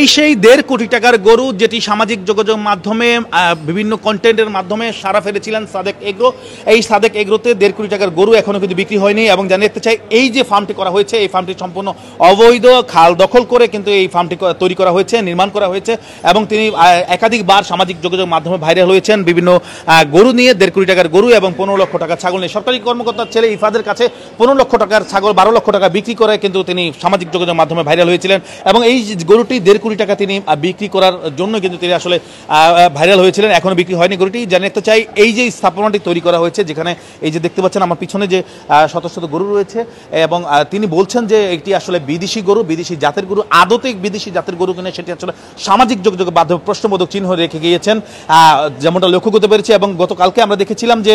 সেই 1.5 কোটি টাকার গরু যেটি সামাজিক যোগাযোগ মাধ্যমে বিভিন্ন কন্টেন্টের মাধ্যমে সারা ফেলেছিলেন সাদেক এগ্রো। এই সাদেক এগ্রোতে 1.5 কোটি টাকার গরু এখনও কিন্তু বিক্রি হয়নি এবং জানাতে চাই এই যে ফার্মটি করা হয়েছে এই ফার্মটি সম্পূর্ণ অবৈধ, খাল দখল করে কিন্তু এই ফার্মটি তৈরি করা হয়েছে, নির্মাণ করা হয়েছে এবং তিনি একাধিকবার সামাজিক যোগাযোগ মাধ্যমে ভাইরাল হয়েছেন বিভিন্ন গরু নিয়ে, 1.5 কোটি টাকার গরু এবং 15 লক্ষ টাকার ছাগল নিয়ে। সরকারি কর্মকর্তার ছেলে ইফাদের কাছে 15 লক্ষ টাকার ছাগল 12 লক্ষ টাকা বিক্রি করে কিন্তু তিনি সামাজিক যোগাযোগ মাধ্যমে ভাইরাল হয়েছিলেন এবং এই গরুটি 1.5 কোটি টাকা তিনি বিক্রি করার জন্য কিন্তু তিনি আসলে ভাইরাল হয়েছিলেন। এখনো বিক্রি হয়নি গরুটি। জানাতে চাই এই যে স্থাপনাটি তৈরি করা হয়েছে, যেখানে এই যে দেখতে পাচ্ছেন আমার পিছনে যে শত শত গরু রয়েছে এবং তিনি বলছেন যে এটি আসলে বিদেশি গরু, বিদেশি জাতের গরু। আদতে বিদেশি জাতের গরু কিনে সেটি আসলে সামাজিক যোগাযোগ মাধ্যমে প্রশ্নবোধক চিহ্ন রেখে গিয়েছেন, যেমনটা লক্ষ্য করতে পেরেছি। এবং গতকালকে আমরা দেখেছিলাম যে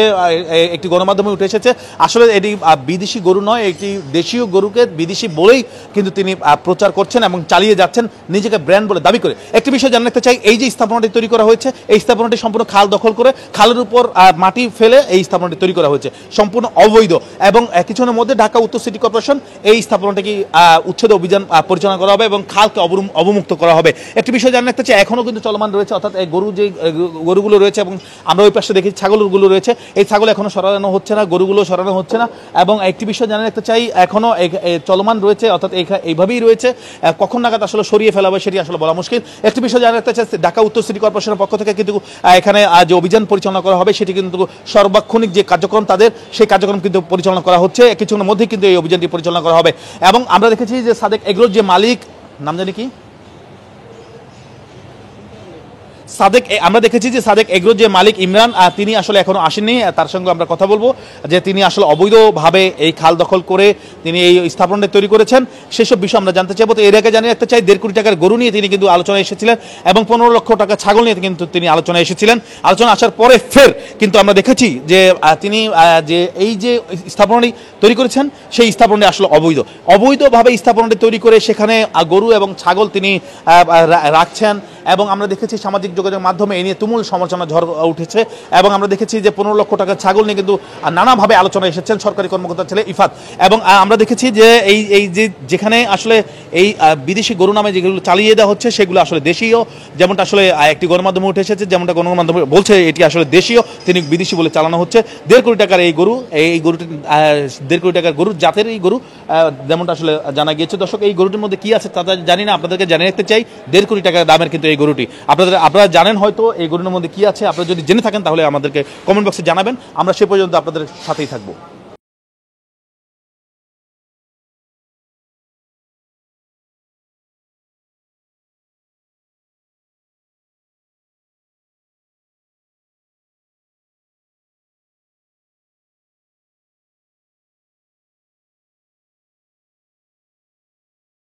একটি গণমাধ্যমে উঠে এসেছে আসলে এটি বিদেশি গরু নয়, একটি দেশীয় গরুকে বিদেশি বলেই কিন্তু তিনি প্রচার করছেন এবং চালিয়ে যাচ্ছেন নিজেকে ব্র্যান্ড বলে দাবি করে। একটি বিষয় জানাতে চাই, এই যে স্থাপনাটি তৈরি করা হয়েছে এই স্থাপনাটি সম্পূর্ণ খাল দখল করে খালের উপর মাটি ফেলে এই স্থাপনাটি তৈরি করা হয়েছে, সম্পূর্ণ অবৈধ। এবং কিছুক্ষণের মধ্যে ঢাকা উত্তর সিটি কর্পোরেশন এই স্থাপনাটিকে উচ্ছেদ অভিযান পরিচালনা করা হবে এবং খালকে অবমুক্ত করা হবে। একটি বিষয় জানাতে চাই, এখনও কিন্তু চলমান রয়েছে, অর্থাৎ গরু যে গরুগুলো রয়েছে এবং আমরা ওই পাশে দেখি ছাগলগুলো রয়েছে, এই ছাগল এখনও সরানো হচ্ছে না, গরুগুলো সরানো হচ্ছে না। এবং একটি বিষয় জানা রাখতে চাই, এখনও চলমান রয়েছে, অর্থাৎ এইভাবেই রয়েছে। কখন নাগাদ আসলে সরিয়ে ফেলা হবে সেটি আসলে বলা মুশকিল। একটি বিষয় জানা রাখতে চাই, ঢাকা উত্তর সিটি কর্পোরেশনের পক্ষ থেকে কিন্তু এখানে যে অভিযান পরিচালনা করা হবে সেটি কিন্তু সর্বাক্ষণিক যে কার্যক্রম তাদের, সেই কার্যক্রম কিন্তু পরিচালনা করা হচ্ছে। কিছুক্ষণের মধ্যেই কিন্তু এই অভিযানটি পরিচালনা করা হবে। এবং আমরা দেখেছি যে সাদেক এগ্রোর যে মালিক, নাম জানি কি, আমরা দেখেছি যে সাদেক এগ্রোর যে মালিক ইমরান, তিনি আসলে এখনো আসেননি। তার সঙ্গে আমরা কথা বলবো যে তিনি আসলে অবৈধভাবে এই খাল দখল করে তিনি এই স্থাপনাটি তৈরি করেছেন, সেসব বিষয় আমরা জানতে চাইবো। তো এর আগে জানিয়ে রাখতে চাই, 1.5 কোটি টাকার গরু নিয়ে তিনি কিন্তু আলোচনায় এসেছিলেন এবং 15 লক্ষ টাকা ছাগল নিয়ে কিন্তু তিনি আলোচনায় এসেছিলেন। আলোচনা আসার পরে ফের কিন্তু আমরা দেখেছি যে তিনি যে এই যে স্থাপনাটি তৈরি করেছেন সেই স্থাপনাটি আসলে অবৈধভাবে স্থাপনাটি তৈরি করে সেখানে গরু এবং ছাগল তিনি রাখছেন এবং আমরা দেখেছি সামাজিক যোগাযোগ মাধ্যমে এই নিয়ে তুমুল সমালোচনা ঝড় উঠেছে। এবং আমরা দেখেছি যে 15 লক্ষ টাকার ছাগল নিয়ে কিন্তু নানাভাবে আলোচনা এসেছেন সরকারি কর্মকর্তার ছেলে ইফাত। এবং আমরা দেখেছি যে এই যেখানে আসলে এই বিদেশি গরু নামে যেগুলো চালিয়ে দেওয়া হচ্ছে সেগুলো আসলে দেশীয়, যেমনটা আসলে একটি গণমাধ্যমে উঠে এসেছে, যেমনটা গণমাধ্যমে বলছে এটি আসলে দেশীয়, তিনি বিদেশি বলে চালানো হচ্ছে। 1.5 কোটি টাকার এই গরুটি 1.5 কোটি টাকার গরু, জাতের এই গরু, যেমনটা আসলে জানা গিয়েছে। দর্শক, এই গরুটির মধ্যে কি আছে তা জানি না, আপনাদেরকে জানিয়ে রাখতে চাই 1.5 কোটি টাকার দামের কিন্তু এই গরুটি। আপনারা জানেন হয়তো এই গরুর মধ্যে কি আছে, আপনারা যদি জেনে থাকেন তাহলে আমাদেরকে কমেন্ট বক্সে জানাবেন, আমরা সে পর্যন্ত আপনাদের সাথেই থাকবো।